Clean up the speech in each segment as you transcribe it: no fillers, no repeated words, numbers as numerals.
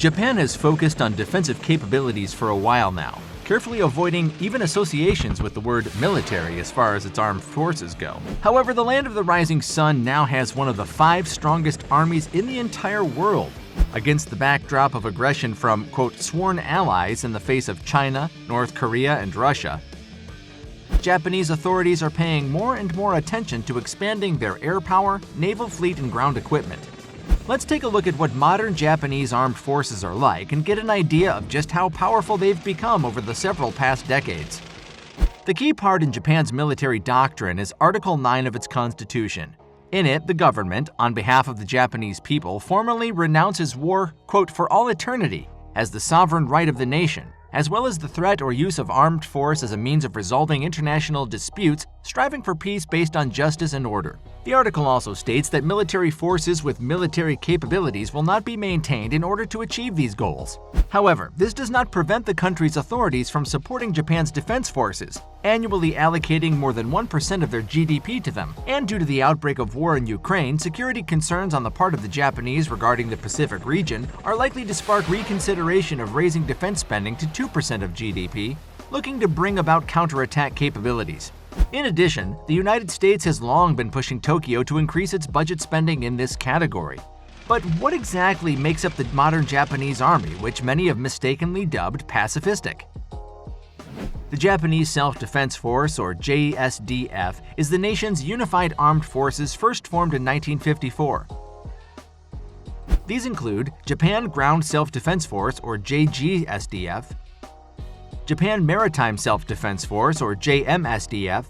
Japan has focused on defensive capabilities for a while now, carefully avoiding even associations with the word military as far as its armed forces go. However, the land of the rising sun now has one of the 5 strongest armies in the entire world. Against the backdrop of aggression from, quote, sworn allies in the face of China, North Korea, and Russia, Japanese authorities are paying more and more attention to expanding their air power, naval fleet, and ground equipment. Let's take a look at what modern Japanese armed forces are like and get an idea of just how powerful they've become over the several past decades. The key part in Japan's military doctrine is Article 9 of its constitution. In it, the government, on behalf of the Japanese people, formally renounces war, quote, for all eternity, as the sovereign right of the nation, as well as the threat or use of armed force as a means of resolving international disputes, striving for peace based on justice and order. The article also states that military forces with military capabilities will not be maintained in order to achieve these goals. However, this does not prevent the country's authorities from supporting Japan's defense forces, annually allocating more than 1% of their GDP to them. And due to the outbreak of war in Ukraine, security concerns on the part of the Japanese regarding the Pacific region are likely to spark reconsideration of raising defense spending to 2% of GDP, looking to bring about counterattack capabilities. In addition, the United States has long been pushing Tokyo to increase its budget spending in this category. But what exactly makes up the modern Japanese army, which many have mistakenly dubbed pacifistic? The Japanese Self-Defense Force, or JSDF, is the nation's unified armed forces first formed in 1954. These include Japan Ground Self-Defense Force, or JGSDF, Japan Maritime Self-Defense Force, or JMSDF,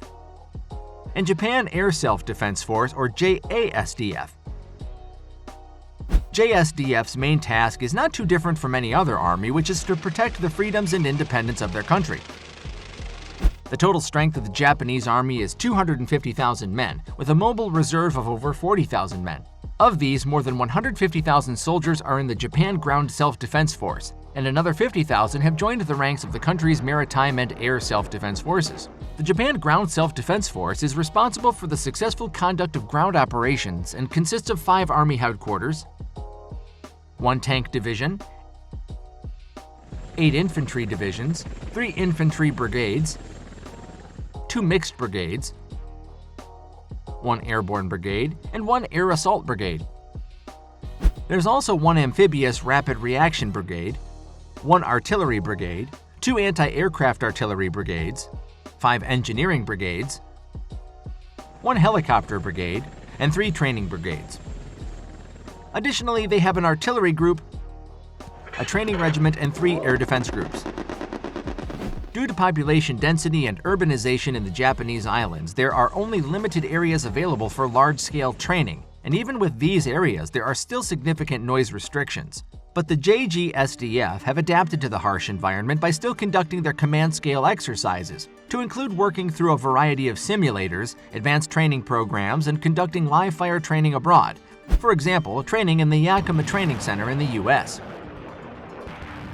and Japan Air Self-Defense Force, or JASDF. JSDF's main task is not too different from any other army, which is to protect the freedoms and independence of their country. The total strength of the Japanese army is 250,000 men, with a mobile reserve of over 40,000 men. Of these, more than 150,000 soldiers are in the Japan Ground Self-Defense Force, and another 50,000 have joined the ranks of the country's maritime and air self-defense forces. The Japan Ground Self-Defense Force is responsible for the successful conduct of ground operations and consists of 5 army headquarters, 1 tank division, 8 infantry divisions, 3 infantry brigades, 2 mixed brigades, 1 airborne brigade, and 1 air assault brigade. There's also 1 amphibious rapid reaction brigade, 1 artillery brigade, 2 anti-aircraft artillery brigades, 5 engineering brigades, 1 helicopter brigade, and 3 training brigades. Additionally, they have an artillery group, a training regiment, and 3 air defense groups. Due to population density and urbanization in the Japanese islands, there are only limited areas available for large-scale training, and even with these areas, there are still significant noise restrictions. But the JGSDF have adapted to the harsh environment by still conducting their command-scale exercises, to include working through a variety of simulators, advanced training programs, and conducting live-fire training abroad. For example, training in the Yakima Training Center in the US.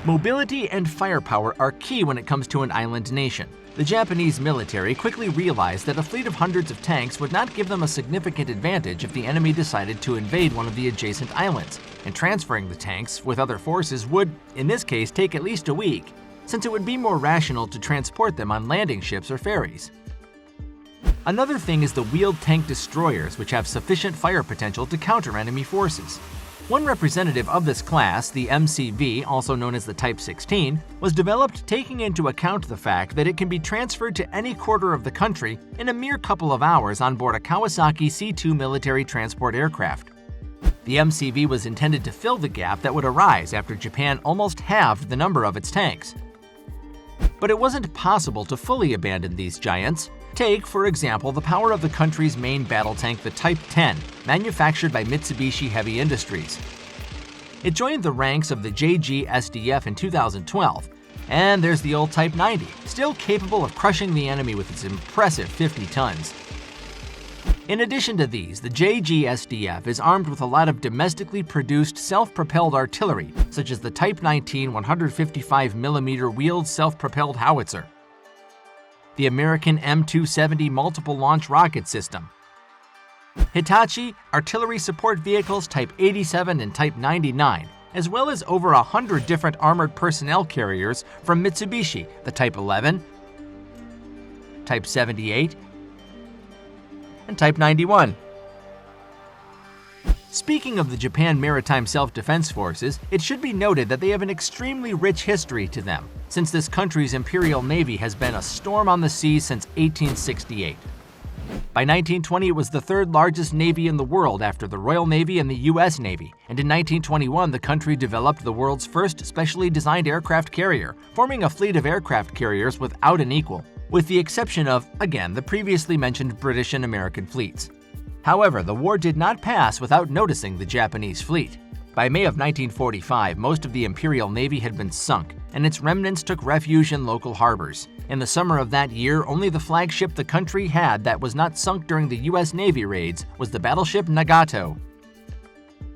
Mobility and firepower are key when it comes to an island nation. The Japanese military quickly realized that a fleet of hundreds of tanks would not give them a significant advantage if the enemy decided to invade one of the adjacent islands, and transferring the tanks with other forces would, in this case, take at least a week, since it would be more rational to transport them on landing ships or ferries. Another thing is the wheeled tank destroyers, which have sufficient fire potential to counter enemy forces. One representative of this class, the MCV, also known as the Type 16, was developed taking into account the fact that it can be transferred to any quarter of the country in a mere couple of hours on board a Kawasaki C-2 military transport aircraft. The MCV was intended to fill the gap that would arise after Japan almost halved the number of its tanks. But it wasn't possible to fully abandon these giants. Take, for example, the power of the country's main battle tank, the Type 10, manufactured by Mitsubishi Heavy Industries. It joined the ranks of the JGSDF in 2012, and there's the old Type 90, still capable of crushing the enemy with its impressive 50 tons. In addition to these, the JGSDF is armed with a lot of domestically produced self-propelled artillery, such as the Type 19 155mm wheeled self-propelled howitzer, the American M270 multiple launch rocket system, Hitachi artillery support vehicles Type 87 and Type 99, as well as over 100 different armored personnel carriers from Mitsubishi, the Type 11, Type 78, and Type 91. Speaking of the Japan Maritime Self-Defense Forces, it should be noted that they have an extremely rich history to them, since this country's Imperial Navy has been a storm on the seas since 1868. By 1920, it was the third largest navy in the world after the Royal Navy and the U.S. Navy, and in 1921 the country developed the world's first specially designed aircraft carrier, forming a fleet of aircraft carriers without an equal, with the exception of, again, the previously mentioned British and American fleets. However, the war did not pass without noticing the Japanese fleet. By May of 1945, most of the Imperial Navy had been sunk, and its remnants took refuge in local harbors. In the summer of that year, only the flagship the country had that was not sunk during the U.S. Navy raids was the battleship Nagato.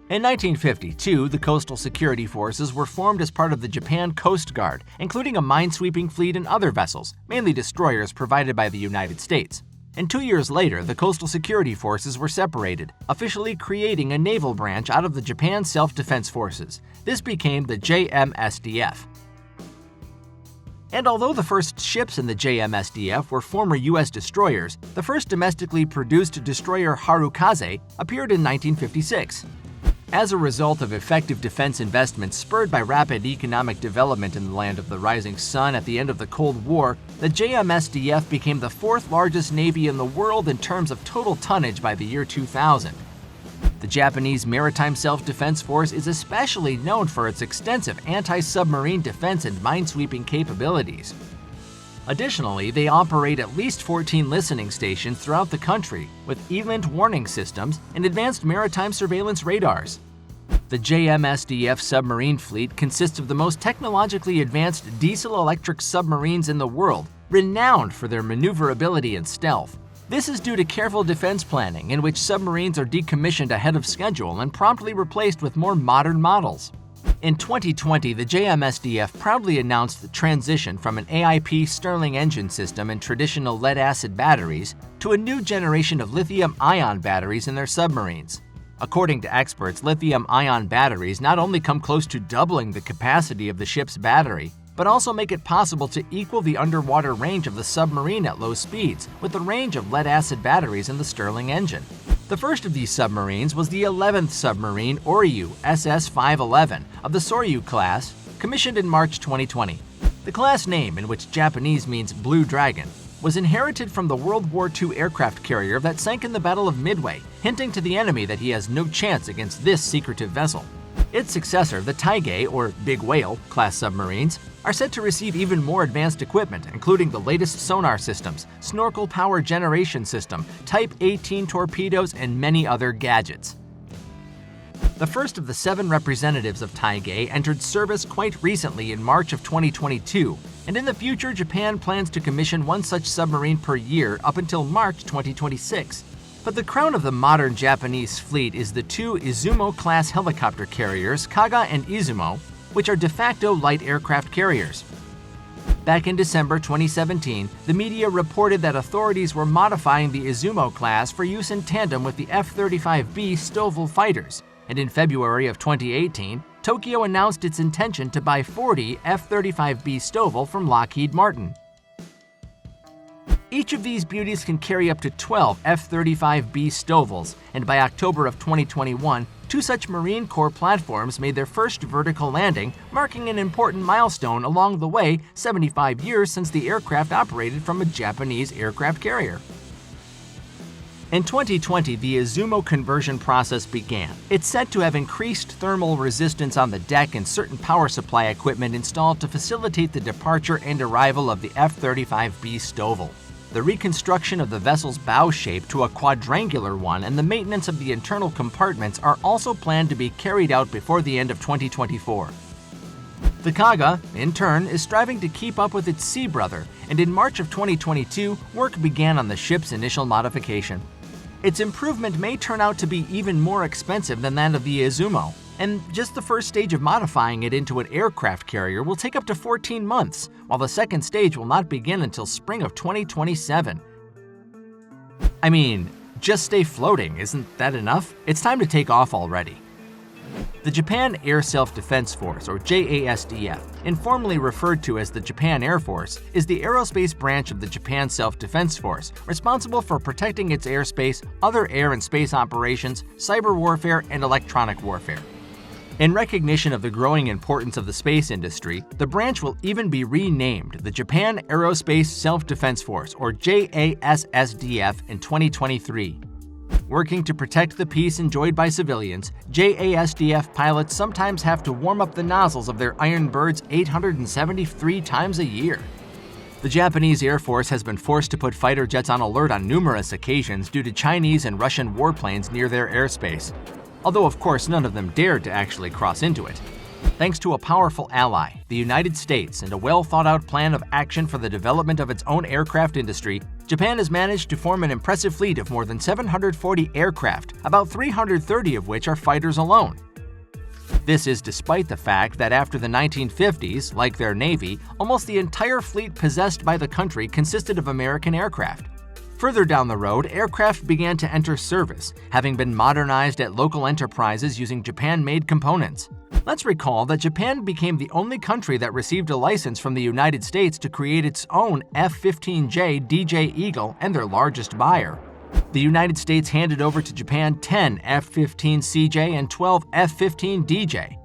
In 1952, the Coastal Security Forces were formed as part of the Japan Coast Guard, including a minesweeping fleet and other vessels, mainly destroyers provided by the United States. And 2 years later, the Coastal Security Forces were separated, officially creating a naval branch out of the Japan Self-Defense Forces. This became the JMSDF. And although the first ships in the JMSDF were former U.S. destroyers, the first domestically produced destroyer Harukaze appeared in 1956. As a result of effective defense investments spurred by rapid economic development in the land of the rising sun at the end of the Cold War, the JMSDF became the fourth largest navy in the world in terms of total tonnage by the year 2000. The Japanese Maritime Self-Defense Force is especially known for its extensive anti-submarine defense and minesweeping capabilities. Additionally, they operate at least 14 listening stations throughout the country with ELINT warning systems and advanced maritime surveillance radars. The JMSDF submarine fleet consists of the most technologically advanced diesel-electric submarines in the world, renowned for their maneuverability and stealth. This is due to careful defense planning in which submarines are decommissioned ahead of schedule and promptly replaced with more modern models. In 2020, the JMSDF proudly announced the transition from an AIP Stirling engine system and traditional lead-acid batteries to a new generation of lithium-ion batteries in their submarines. According to experts, lithium-ion batteries not only come close to doubling the capacity of the ship's battery, but also make it possible to equal the underwater range of the submarine at low speeds with the range of lead-acid batteries in the Stirling engine. The first of these submarines was the 11th submarine Oryu SS-511 of the Soryu class, commissioned in March 2020. The class name, in which Japanese means Blue Dragon, was inherited from the World War II aircraft carrier that sank in the Battle of Midway, hinting to the enemy that he has no chance against this secretive vessel. Its successor, the Taige, or Big Whale, class submarines, are set to receive even more advanced equipment, including the latest sonar systems, snorkel power generation system, Type 18 torpedoes, and many other gadgets. The first of the 7 representatives of Taige entered service quite recently in March of 2022, and in the future Japan plans to commission one such submarine per year up until March 2026. But the crown of the modern Japanese fleet is the 2 Izumo-class helicopter carriers Kaga and Izumo, which are de facto light aircraft carriers. Back in December 2017, the media reported that authorities were modifying the Izumo class for use in tandem with the F-35B STOVL fighters, and in February of 2018, Tokyo announced its intention to buy 40 F-35B STOVL from Lockheed Martin. Each of these beauties can carry up to 12 F-35B STOVLs, and by October of 2021, 2 such Marine Corps platforms made their first vertical landing, marking an important milestone along the way 75 years since the aircraft operated from a Japanese aircraft carrier. In 2020, the Izumo conversion process began. It's said to have increased thermal resistance on the deck and certain power supply equipment installed to facilitate the departure and arrival of the F-35B STOVL. The reconstruction of the vessel's bow shape to a quadrangular one and the maintenance of the internal compartments are also planned to be carried out before the end of 2024. The Kaga, in turn, is striving to keep up with its sea brother, and in March of 2022, work began on the ship's initial modification. Its improvement may turn out to be even more expensive than that of the Izumo, and just the first stage of modifying it into an aircraft carrier will take up to 14 months, while the second stage will not begin until spring of 2027. I mean, just stay floating, isn't that enough? It's time to take off already. The Japan Air Self-Defense Force, or JASDF, informally referred to as the Japan Air Force, is the aerospace branch of the Japan Self-Defense Force, responsible for protecting its airspace, other air and space operations, cyber warfare, and electronic warfare. In recognition of the growing importance of the space industry, the branch will even be renamed the Japan Aerospace Self-Defense Force, or JASSDF, in 2023. Working to protect the peace enjoyed by civilians, JASDF pilots sometimes have to warm up the nozzles of their Iron Birds 873 times a year. The Japanese Air Force has been forced to put fighter jets on alert on numerous occasions due to Chinese and Russian warplanes near their airspace, although of course none of them dared to actually cross into it. Thanks to a powerful ally, the United States, and a well-thought-out plan of action for the development of its own aircraft industry, Japan has managed to form an impressive fleet of more than 740 aircraft, about 330 of which are fighters alone. This is despite the fact that after the 1950s, like their Navy, almost the entire fleet possessed by the country consisted of American aircraft. Further down the road, aircraft began to enter service, having been modernized at local enterprises using Japan-made components. Let's recall that Japan became the only country that received a license from the United States to create its own F-15J DJ Eagle and their largest buyer. The United States handed over to Japan 10 F-15CJ and 12 F-15DJ.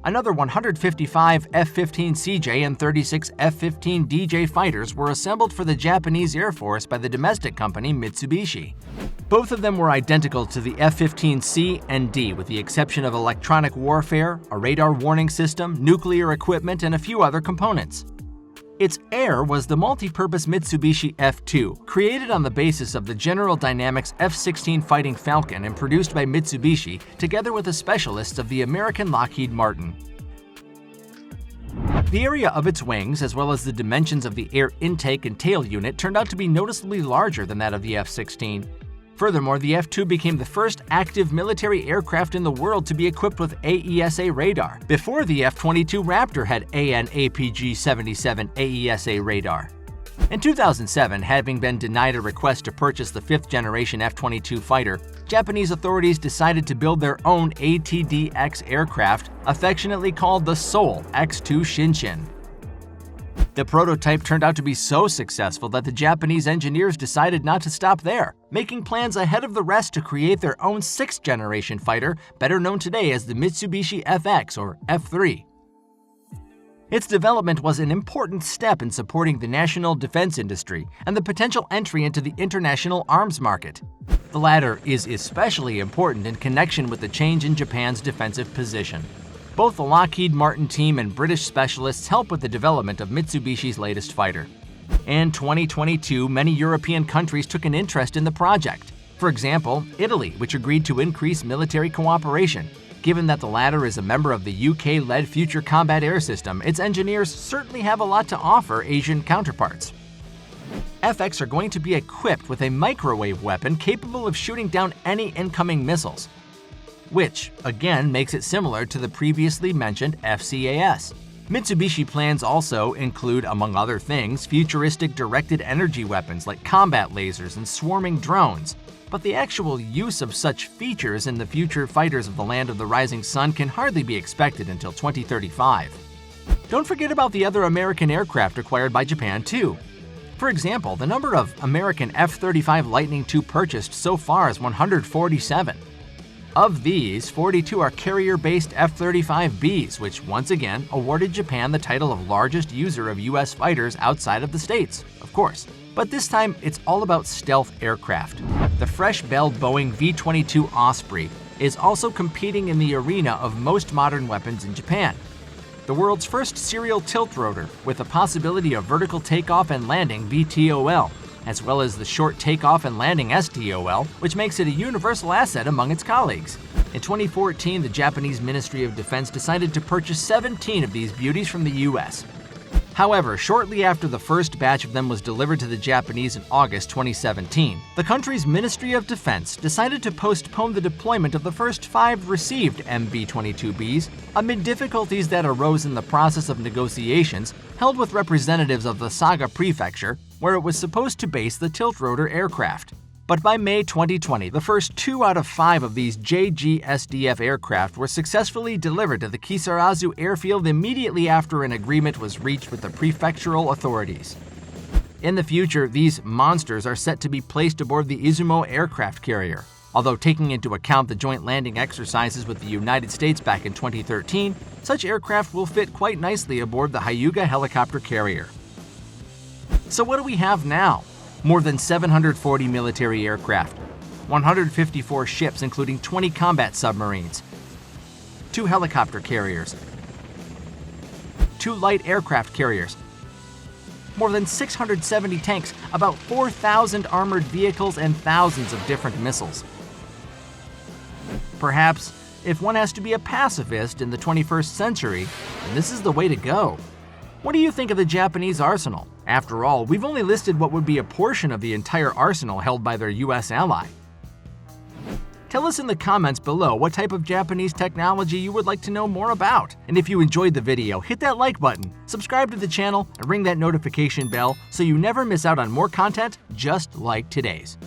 Another 155 F-15CJ and 36 F-15DJ fighters were assembled for the Japanese Air Force by the domestic company Mitsubishi. Both of them were identical to the F-15C and D, with the exception of electronic warfare, a radar warning system, nuclear equipment, and a few other components. Its heir was the multi-purpose Mitsubishi F-2, created on the basis of the General Dynamics F-16 Fighting Falcon and produced by Mitsubishi together with the specialists of the American Lockheed Martin. The area of its wings, as well as the dimensions of the air intake and tail unit, turned out to be noticeably larger than that of the F-16. Furthermore, the F-2 became the first active military aircraft in the world to be equipped with AESA radar, before the F-22 Raptor had AN/APG-77 AESA radar. In 2007, having been denied a request to purchase the fifth-generation F-22 fighter, Japanese authorities decided to build their own ATDX aircraft, affectionately called the Seoul X-2 Shinshin. The prototype turned out to be so successful that the Japanese engineers decided not to stop there, making plans ahead of the rest to create their own sixth-generation fighter, better known today as the Mitsubishi FX or F3. Its development was an important step in supporting the national defense industry and the potential entry into the international arms market. The latter is especially important in connection with the change in Japan's defensive position. Both the Lockheed Martin team and British specialists help with the development of Mitsubishi's latest fighter. In 2022, many European countries took an interest in the project. For example, Italy, which agreed to increase military cooperation. Given that the latter is a member of the UK-led Future Combat Air System, its engineers certainly have a lot to offer Asian counterparts. FX are going to be equipped with a microwave weapon capable of shooting down any incoming missiles, which, again, makes it similar to the previously mentioned FCAS. Mitsubishi plans also include, among other things, futuristic directed energy weapons like combat lasers and swarming drones. But the actual use of such features in the future fighters of the Land of the Rising Sun can hardly be expected until 2035. Don't forget about the other American aircraft acquired by Japan, too. For example, the number of American F-35 Lightning II purchased so far is 147. Of these, 42 are carrier-based F-35Bs, which once again awarded Japan the title of largest user of U.S. fighters outside of the States, of course. But this time, it's all about stealth aircraft. The fresh-belled Boeing V-22 Osprey is also competing in the arena of most modern weapons in Japan. The world's first serial tilt rotor, with the possibility of vertical takeoff and landing VTOL, as well as the short takeoff and landing STOL, which makes it a universal asset among its colleagues. In 2014, the Japanese Ministry of Defense decided to purchase 17 of these beauties from the US. However, shortly after the first batch of them was delivered to the Japanese in August 2017, the country's Ministry of Defense decided to postpone the deployment of the first 5 received MB-22Bs amid difficulties that arose in the process of negotiations held with representatives of the Saga Prefecture, where it was supposed to base the tilt-rotor aircraft. But by May 2020, the first 2 out of 5 of these JGSDF aircraft were successfully delivered to the Kisarazu airfield immediately after an agreement was reached with the prefectural authorities. In the future, these monsters are set to be placed aboard the Izumo aircraft carrier. Although taking into account the joint landing exercises with the United States back in 2013, such aircraft will fit quite nicely aboard the Hyuga helicopter carrier. So what do we have now? More than 740 military aircraft, 154 ships including 20 combat submarines, 2 helicopter carriers, 2 light aircraft carriers, more than 670 tanks, about 4,000 armored vehicles, and thousands of different missiles. Perhaps, if one has to be a pacifist in the 21st century, then this is the way to go. What do you think of the Japanese arsenal? After all, we've only listed what would be a portion of the entire arsenal held by their US ally. Tell us in the comments below what type of Japanese technology you would like to know more about. And if you enjoyed the video, hit that like button, subscribe to the channel, and ring that notification bell so you never miss out on more content just like today's.